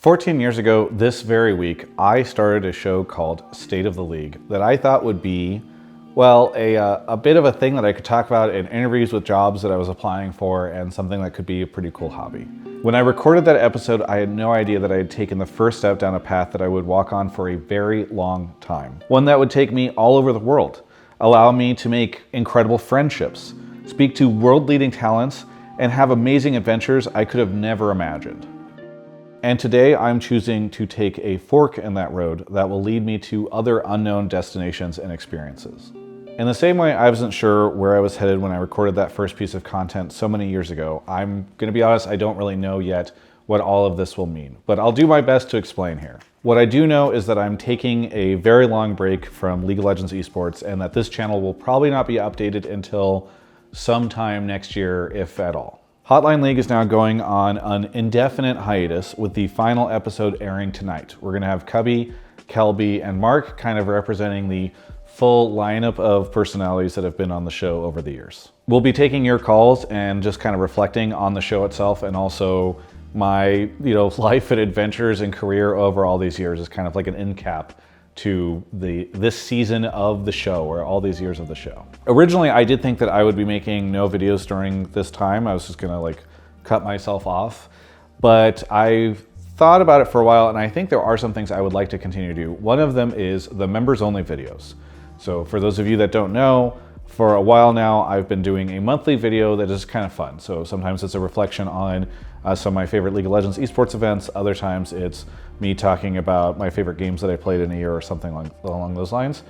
14 years ago, this very week, I started a show called State of the League that I thought would be, well, a bit of a thing that I could talk about in interviews with jobs that I was applying for and something that could be a pretty cool hobby. When I recorded that episode, I had no idea that I had taken the first step down a path that I would walk on for a very long time. One that would take me all over the world, allow me to make incredible friendships, speak to world-leading talents, and have amazing adventures I could have never imagined. And today I'm choosing to take a fork in that road that will lead me to other unknown destinations and experiences. In the same way I wasn't sure where I was headed when I recorded that first piece of content so many years ago, I'm gonna be honest, I don't really know yet what all of this will mean, but I'll do my best to explain here. What I do know is that I'm taking a very long break from League of Legends esports and that this channel will probably not be updated until sometime next year, if at all. Hotline League is now going on an indefinite hiatus with the final episode airing tonight. We're gonna have Cubby, Kelby, and Mark kind of representing the full lineup of personalities that have been on the show over the years. We'll be taking your calls and just kind of reflecting on the show itself and also my life and adventures and career over all these years is kind of like an end cap to this season of the show, or all these years of the show. Originally, I did think that I would be making no videos during this time. I was just gonna cut myself off. But I've thought about it for a while, and I think there are some things I would like to continue to do. One of them is the members only videos. So for those of you that don't know, for a while now, I've been doing a monthly video that is kind of fun. So sometimes it's a reflection on some of my favorite League of Legends esports events. Other times it's me talking about my favorite games that I played in a year or something along those lines.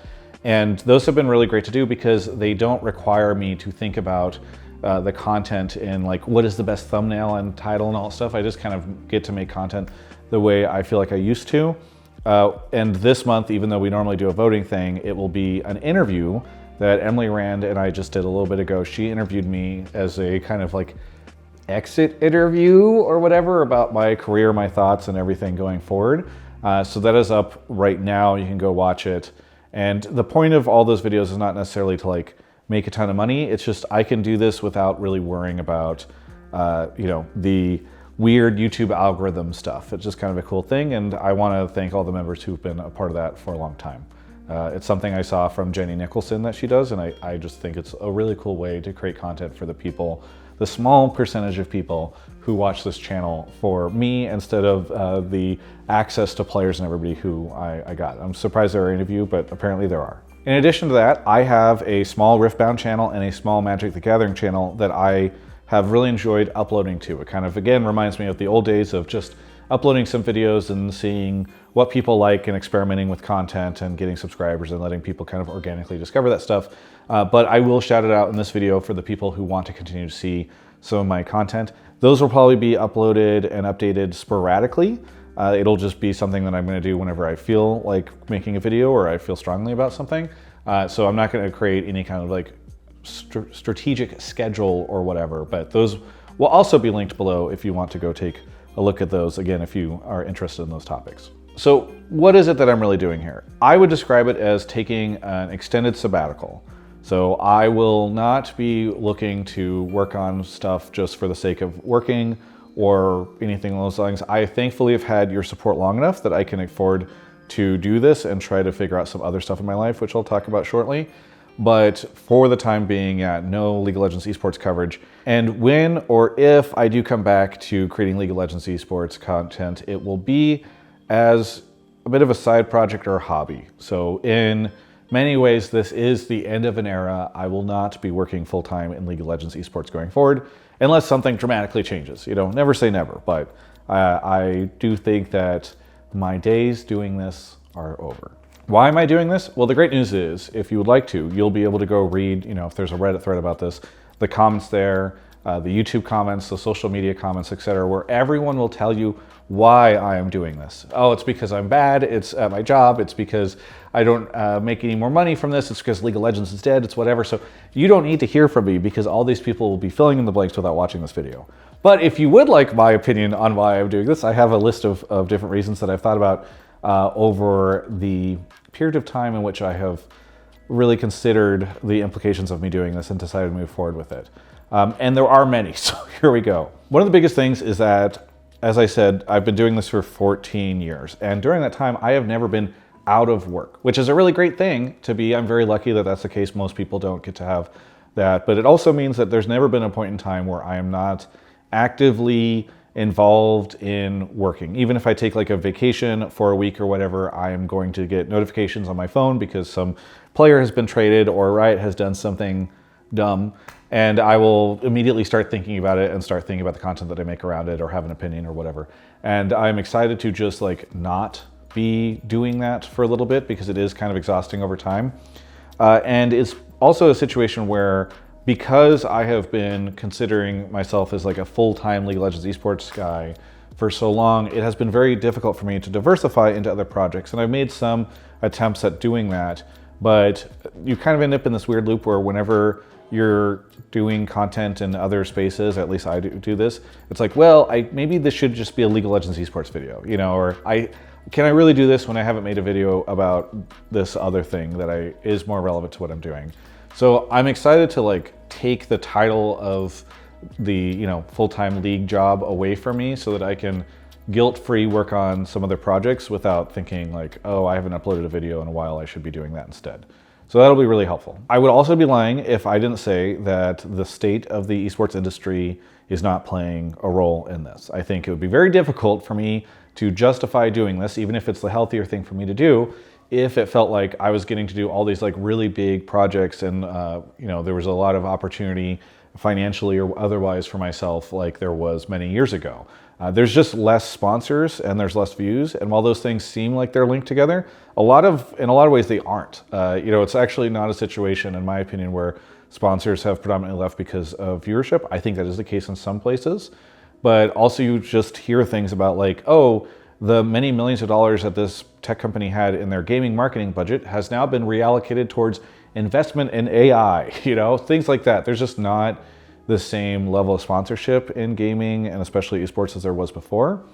And those have been really great to do because they don't require me to think about the content in what is the best thumbnail and title and all that stuff. I just kind of get to make content the way I feel like I used to. And this month, even though we normally do a voting thing, it will be an interview that Emily Rand and I just did a little bit ago. She interviewed me as a kind of exit interview or whatever about my career, my thoughts, and everything going forward. So that is up right now. You can go watch it. And the point of all those videos is not necessarily to make a ton of money. It's just I can do this without really worrying about the weird YouTube algorithm stuff. It's just kind of a cool thing, and I want to thank all the members who've been a part of that for a long time. It's something I saw from Jenny Nicholson that she does, and I just think it's a really cool way to create content for the people, the small percentage of people who watch this channel for me instead of the access to players and everybody who I got. I'm surprised there are any of you, but apparently there are. In addition to that, I have a small Riftbound channel and a small Magic the Gathering channel that I have really enjoyed uploading to. It kind of, again, reminds me of the old days of just uploading some videos and seeing what people like and experimenting with content and getting subscribers and letting people kind of organically discover that stuff. But I will shout it out in this video for the people who want to continue to see some of my content. Those will probably be uploaded and updated sporadically. It'll just be something that I'm gonna do whenever I feel like making a video or I feel strongly about something. So I'm not gonna create any kind of strategic schedule or whatever, but those will also be linked below if you want to go take a look at those, again, if you are interested in those topics. So what is it that I'm really doing here? I would describe it as taking an extended sabbatical. So I will not be looking to work on stuff just for the sake of working or anything along those lines. I thankfully have had your support long enough that I can afford to do this and try to figure out some other stuff in my life, which I'll talk about shortly. But for the time being, no League of Legends esports coverage. And when or if I do come back to creating League of Legends esports content, it will be as a bit of a side project or a hobby. So in many ways, this is the end of an era. I will not be working full-time in League of Legends esports going forward, unless something dramatically changes. Never say never, but I do think that my days doing this are over. Why am I doing this? Well, the great news is, if you would like to, you'll be able to go read, if there's a Reddit thread about this, the comments there, the YouTube comments, the social media comments, etc., where everyone will tell you why I am doing this. Oh, it's because I'm bad, it's at my job, it's because I don't make any more money from this, it's because League of Legends is dead, it's whatever. So you don't need to hear from me because all these people will be filling in the blanks without watching this video. But if you would like my opinion on why I'm doing this, I have a list of different reasons that I've thought about over the period of time in which I have really considered the implications of me doing this and decided to move forward with it. And there are many, so here we go. One of the biggest things is that as I said, I've been doing this for 14 years. And during that time, I have never been out of work, which is a really great thing to be. I'm very lucky that that's the case. Most people don't get to have that. But it also means that there's never been a point in time where I am not actively involved in working. Even if I take like a vacation for a week or whatever, I am going to get notifications on my phone because some player has been traded or Riot has done something dumb, and I will immediately start thinking about it and start thinking about the content that I make around it or have an opinion or whatever. And I'm excited to just like not be doing that for a little bit because it is kind of exhausting over time. And it's also a situation where, because I have been considering myself as like a full-time League of Legends esports guy for so long, it has been very difficult for me to diversify into other projects. And I've made some attempts at doing that, but you kind of end up in this weird loop where whenever you're doing content in other spaces, at least I do this, it's like, well, maybe this should just be a League of Legends esports video, you know, or can I really do this when I haven't made a video about this other thing that is more relevant to what I'm doing? So I'm excited to like take the title of the, you know, full-time League job away from me so that I can guilt-free work on some other projects without thinking like, oh, I haven't uploaded a video in a while, I should be doing that instead. So that'll be really helpful. I would also be lying if I didn't say that the state of the esports industry is not playing a role in this. I think it would be very difficult for me to justify doing this, even if it's the healthier thing for me to do, if it felt like I was getting to do all these like really big projects and you know, there was a lot of opportunity financially or otherwise for myself like there was many years ago. There's just less sponsors and there's less views, and while those things seem like they're linked together, in a lot of ways they aren't. You know, it's actually not a situation, in my opinion, where sponsors have predominantly left because of viewership. I think that is the case in some places, but also you just hear things about like, oh, the many millions of dollars that this tech company had in their gaming marketing budget has now been reallocated towards investment in AI, you know, things like that. There's just not the same level of sponsorship in gaming and especially esports as there was before.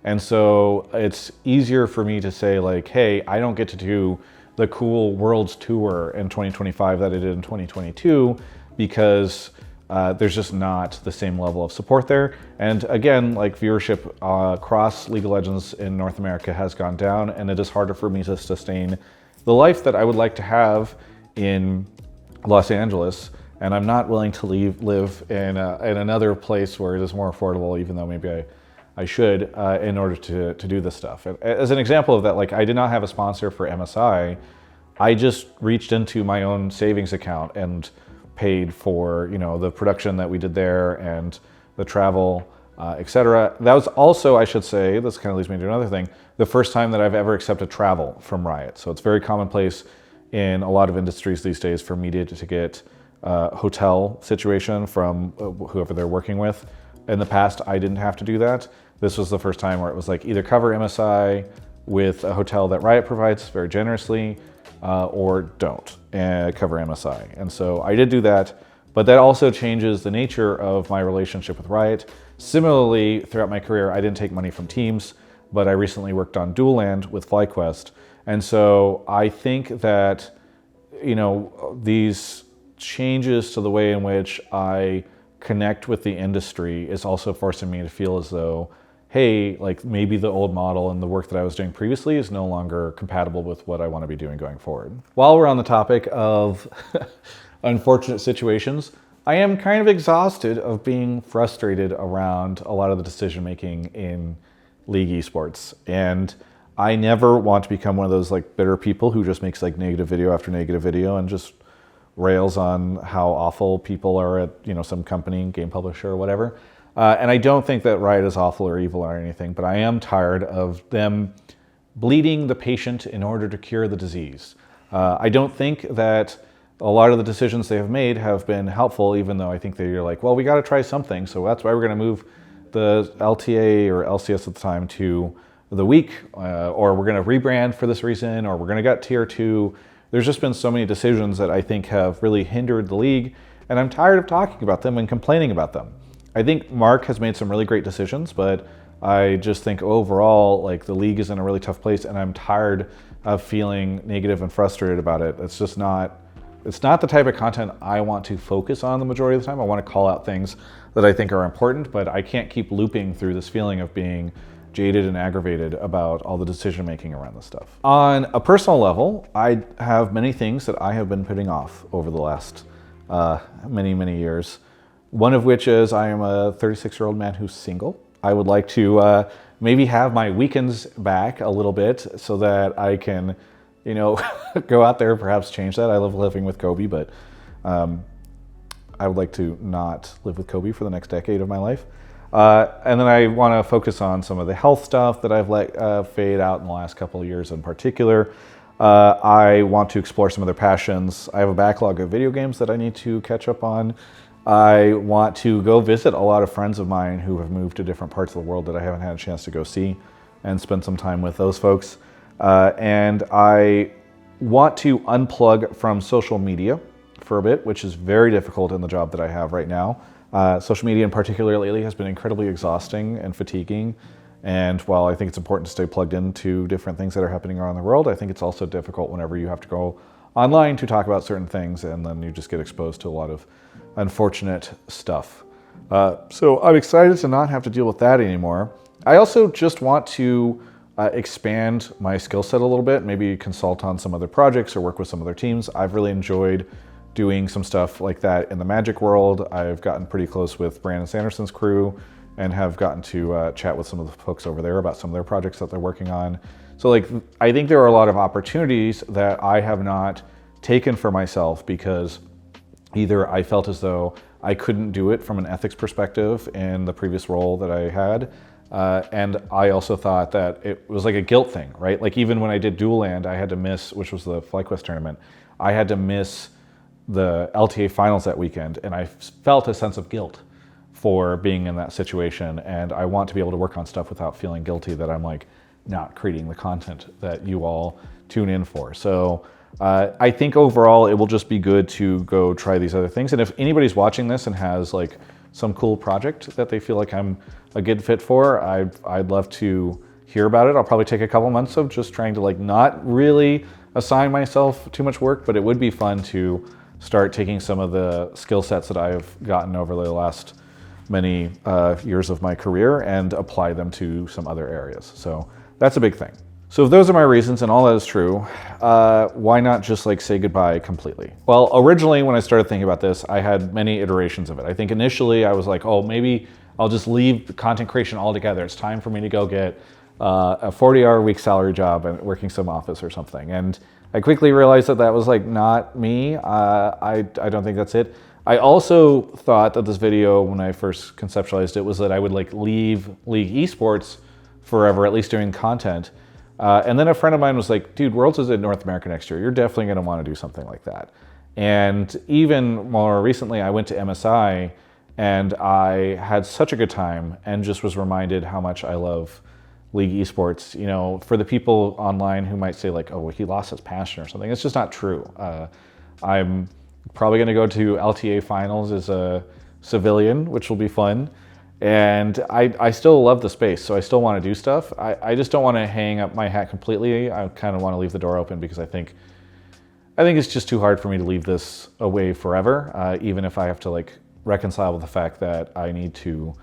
And so it's easier for me to say like, hey, I don't get to do the cool Worlds Tour in 2025 that I did in 2022 because there's just not the same level of support there. And again, like viewership across League of Legends in North America has gone down, and it is harder for me to sustain the life that I would like to have in Los Angeles. And I'm not willing to live in another place where it is more affordable, even though maybe I should, in order to do this stuff. As an example of that, like I did not have a sponsor for MSI. I just reached into my own savings account and paid for, you know, the production that we did there and the travel, etc. That was also, I should say, this kind of leads me to another thing, the first time that I've ever accepted travel from Riot. So it's very commonplace in a lot of industries these days for media to get hotel situation from whoever they're working with. In the past, I didn't have to do that. This was the first time where it was like either cover MSI with a hotel that Riot provides very generously, or don't cover MSI. And so I did do that, but that also changes the nature of my relationship with Riot. Similarly, throughout my career, I didn't take money from teams, but I recently worked on Dual Land with FlyQuest. And so I think that, you know, these changes to the way in which I connect with the industry is also forcing me to feel as though, hey, like maybe the old model and the work that I was doing previously is no longer compatible with what I want to be doing going forward. While we're on the topic of unfortunate situations, I am kind of exhausted of being frustrated around a lot of the decision making in League esports. And I never want to become one of those like bitter people who just makes like negative video after negative video and just rails on how awful people are at, you know, some company, game publisher or whatever. And I don't think that Riot is awful or evil or anything, but I am tired of them bleeding the patient in order to cure the disease. I don't think that a lot of the decisions they have made have been helpful, even though I think they're like, well, we got to try something. So that's why we're going to move the LTA or LCS at the time to the week, or we're going to rebrand for this reason, or we're going to get tier 2. There's just been so many decisions that I think have really hindered the league, and I'm tired of talking about them and complaining about them. I think Mark has made some really great decisions, but I just think overall, like the league is in a really tough place, and I'm tired of feeling negative and frustrated about it. It's just not, It's not the type of content I want to focus on the majority of the time. I want to call out things that I think are important, but I can't keep looping through this feeling of being jaded and aggravated about all the decision making around this stuff. On a personal level, I have many things that I have been putting off over the last many years. One of which is I am a 36-year-old man who's single. I would like to maybe have my weekends back a little bit so that I can, you know, go out there, perhaps change that. I love living with Kobe, but I would like to not live with Kobe for the next decade of my life. And then I want to focus on some of the health stuff that I've let fade out in the last couple of years in particular. I want to explore some other passions. I have a backlog of video games that I need to catch up on. I want to go visit a lot of friends of mine who have moved to different parts of the world that I haven't had a chance to go see and spend some time with those folks. And I want to unplug from social media for a bit, which is very difficult in the job that I have right now. Social media in particular lately has been incredibly exhausting and fatiguing. And while I think it's important to stay plugged into different things that are happening around the world, I think it's also difficult whenever you have to go online to talk about certain things and then you just get exposed to a lot of unfortunate stuff. So I'm excited to not have to deal with that anymore. I also just want to expand my skill set a little bit, maybe consult on some other projects or work with some other teams. I've really enjoyed doing some stuff like that in the Magic world. I've gotten pretty close with Brandon Sanderson's crew and have gotten to chat with some of the folks over there about some of their projects that they're working on. So like, I think there are a lot of opportunities that I have not taken for myself because either I felt as though I couldn't do it from an ethics perspective in the previous role that I had. And I also thought that it was like a guilt thing, right? Like even when I did Dual Land, I had to miss, which was the FlyQuest tournament, I had to miss the LTA finals that weekend. And I felt a sense of guilt for being in that situation. And I want to be able to work on stuff without feeling guilty that I'm like not creating the content that you all tune in for. So I think overall it will just be good to go try these other things. And if anybody's watching this and has like some cool project that they feel like I'm a good fit for, I'd love to hear about it. I'll probably take a couple months of just trying to like not really assign myself too much work, but it would be fun to start taking some of the skill sets that I've gotten over the last many years of my career and apply them to some other areas. So that's a big thing. So if those are my reasons and all that is true, why not just like say goodbye completely? Well, originally when I started thinking about this, I had many iterations of it. I think initially I was like, oh, maybe I'll just leave content creation altogether. It's time for me to go get a 40-hour-a-week salary job and working some office or something. And I quickly realized that that was like not me. I don't think that's it. I also thought that this video, when I first conceptualized it, was that I would like leave League esports forever, at least doing content. And then a friend of mine was like, dude, Worlds is in North America next year. You're definitely gonna wanna do something like that. And even more recently, I went to MSI and I had such a good time and just was reminded how much I love League esports. You know, for the people online who might say like, oh, well, he lost his passion or something, it's just not true. I'm probably gonna go to LTA finals as a civilian, which will be fun. And I still love the space, so I still want to do stuff. I just don't want to hang up my hat completely. I kind of want to leave the door open because I think it's just too hard for me to leave this away forever, even if I have to like reconcile with the fact that I need to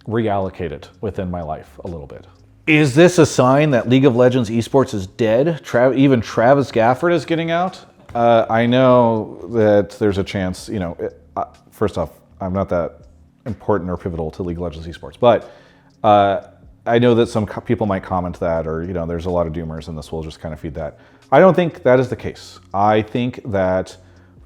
reallocate it within my life a little bit. Is this a sign that League of Legends esports is dead? Even Travis Gafford is getting out? I know that there's a chance, you know, first off, I'm not that important or pivotal to League of Legends esports, but I know that some people might comment that, or you know, there's a lot of doomers and this will just kind of feed that. I don't think that is the case. I think that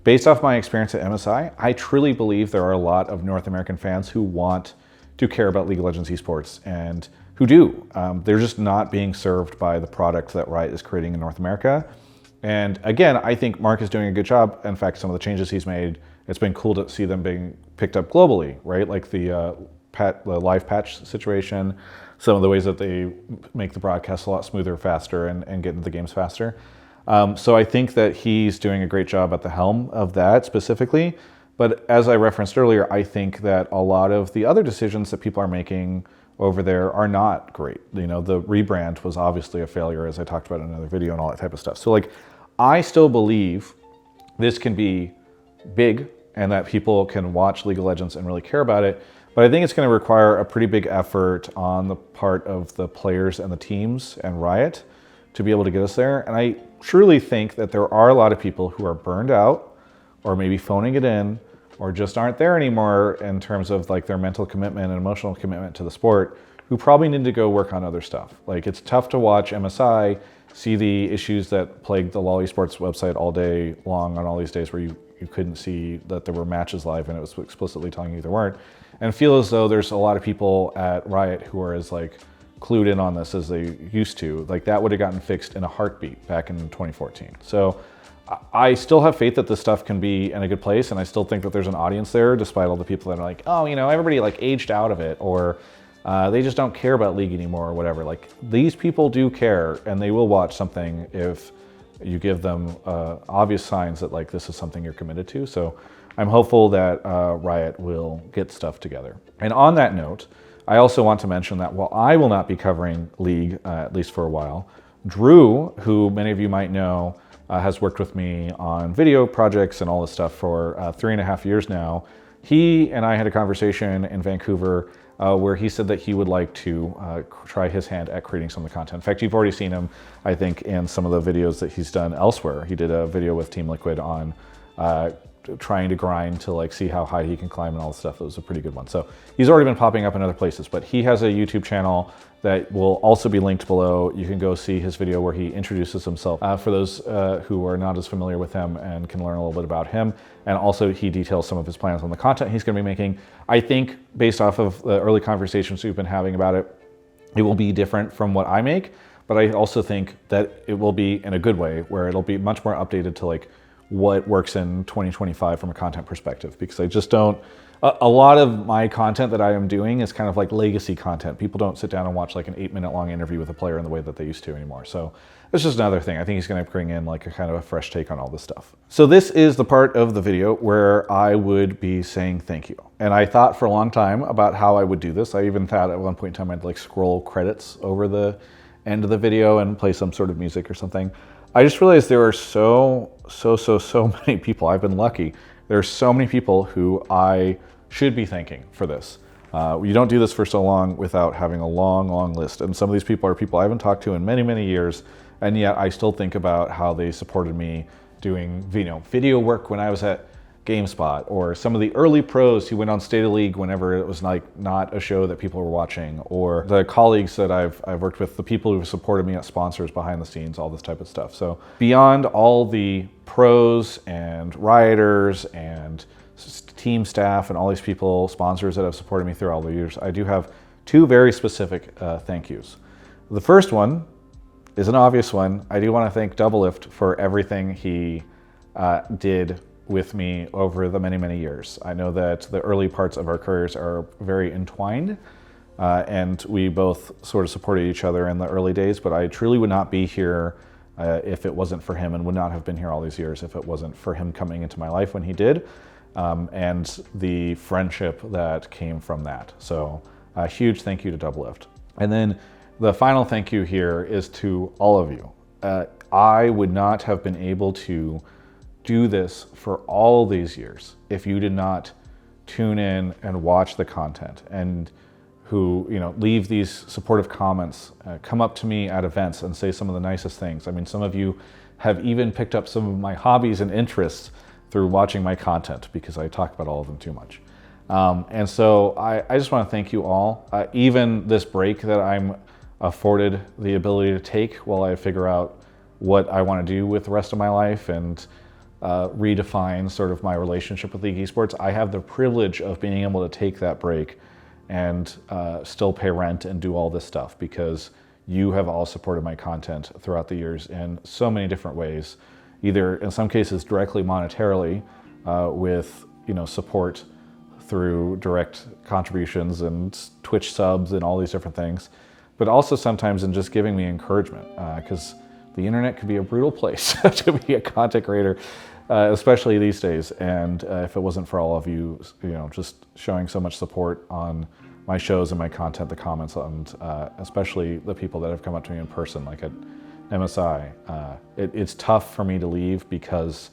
based off my experience at MSI, I truly believe there are a lot of North American fans who want to care about League of Legends esports and who do. They're just not being served by the product that Riot is creating in North America. And again, I think Mark is doing a good job. In fact, some of the changes he's made, it's been cool to see them being picked up globally, right? Like the live patch situation, some of the ways that they make the broadcast a lot smoother, faster, and get into the games faster. So I think that he's doing a great job at the helm of that specifically. But as I referenced earlier, I think that a lot of the other decisions that people are making over there are not great. You know, the rebrand was obviously a failure, as I talked about in another video and all that type of stuff. So like, I still believe this can be big and that people can watch League of Legends and really care about it. But I think it's going to require a pretty big effort on the part of the players and the teams and Riot to be able to get us there. And I truly think that there are a lot of people who are burned out or maybe phoning it in or just aren't there anymore in terms of like their mental commitment and emotional commitment to the sport, who probably need to go work on other stuff. Like, it's tough to watch MSI see the issues that plagued the LoL esports website all day long on all these days where you couldn't see that there were matches live and it was explicitly telling you there weren't, and feel as though there's a lot of people at Riot who are as like clued in on this as they used to. Like, that would have gotten fixed in a heartbeat back in 2014. So I still have faith that this stuff can be in a good place, and I still think that there's an audience there, despite all the people that are like, oh, you know, everybody like aged out of it, or they just don't care about League anymore or whatever. Like, these people do care, and they will watch something if you give them obvious signs that like this is something you're committed to. So I'm hopeful that Riot will get stuff together. And on that note, I also want to mention that while I will not be covering League, at least for a while, Drew, who many of you might know, has worked with me on video projects and all this stuff for 3.5 years now. He and I had a conversation in Vancouver where he said that he would like to try his hand at creating some of the content. In fact, you've already seen him, I think, in some of the videos that he's done elsewhere. He did a video with Team Liquid on trying to grind to like see how high he can climb and all this stuff. It was a pretty good one. So he's already been popping up in other places, but he has a YouTube channel that will also be linked below. You can go see his video where he introduces himself for those who are not as familiar with him and can learn a little bit about him. And also he details some of his plans on the content he's going to be making. I think based off of the early conversations we've been having about it, it will be different from what I make, but I also think that it will be in a good way where it'll be much more updated to like what works in 2025 from a content perspective, because I just don't, a lot of my content that I am doing is kind of like legacy content. People don't sit down and watch like an 8-minute long interview with a player in the way that they used to anymore. So it's just another thing. I think he's going to bring in like a kind of a fresh take on all this stuff. So this is the part of the video where I would be saying thank you. And I thought for a long time about how I would do this. I even thought at one point in time I'd like scroll credits over the end of the video and play some sort of music or something. I just realized there are so many people. I've been lucky. There are so many people who I should be thanking for this. You don't do this for so long without having a long list. And some of these people are people I haven't talked to in many years, and yet I still think about how they supported me doing video work when I was at GameSpot, or some of the early pros who went on State of League whenever it was like not a show that people were watching, or the colleagues that I've worked with, the people who have supported me as sponsors behind the scenes, all this type of stuff. So beyond all the pros and rioters and team staff and all these people, sponsors that have supported me through all the years, I do have two very specific thank yous. The first one is an obvious one. I do want to thank Doublelift for everything he did with me over the many years. I know that the early parts of our careers are very entwined, and we both sort of supported each other in the early days, but I truly would not be here if it wasn't for him, and would not have been here all these years if it wasn't for him coming into my life when he did, and the friendship that came from that. So a huge thank you to Doublelift. And then the final thank you here is to all of you. I would not have been able to do this for all these years if you did not tune in and watch the content, and who leave these supportive comments, come up to me at events and say some of the nicest things. I mean, some of you have even picked up some of my hobbies and interests through watching my content, because I talk about all of them too much. And so I just want to thank you all. Even this break that I'm afforded the ability to take while I figure out what I want to do with the rest of my life and redefine sort of my relationship with League esports, I have the privilege of being able to take that break and still pay rent and do all this stuff, because you have all supported my content throughout the years in so many different ways, either in some cases directly monetarily with support through direct contributions and Twitch subs and all these different things, but also sometimes in just giving me encouragement, because the internet can be a brutal place to be a content creator, especially these days. And if it wasn't for all of you, just showing so much support on my shows and my content, the comments, and especially the people that have come up to me in person, like at MSI, it's tough for me to leave, because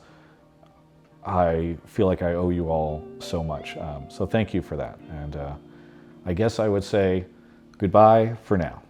I feel like I owe you all so much. So thank you for that. And I guess I would say goodbye for now.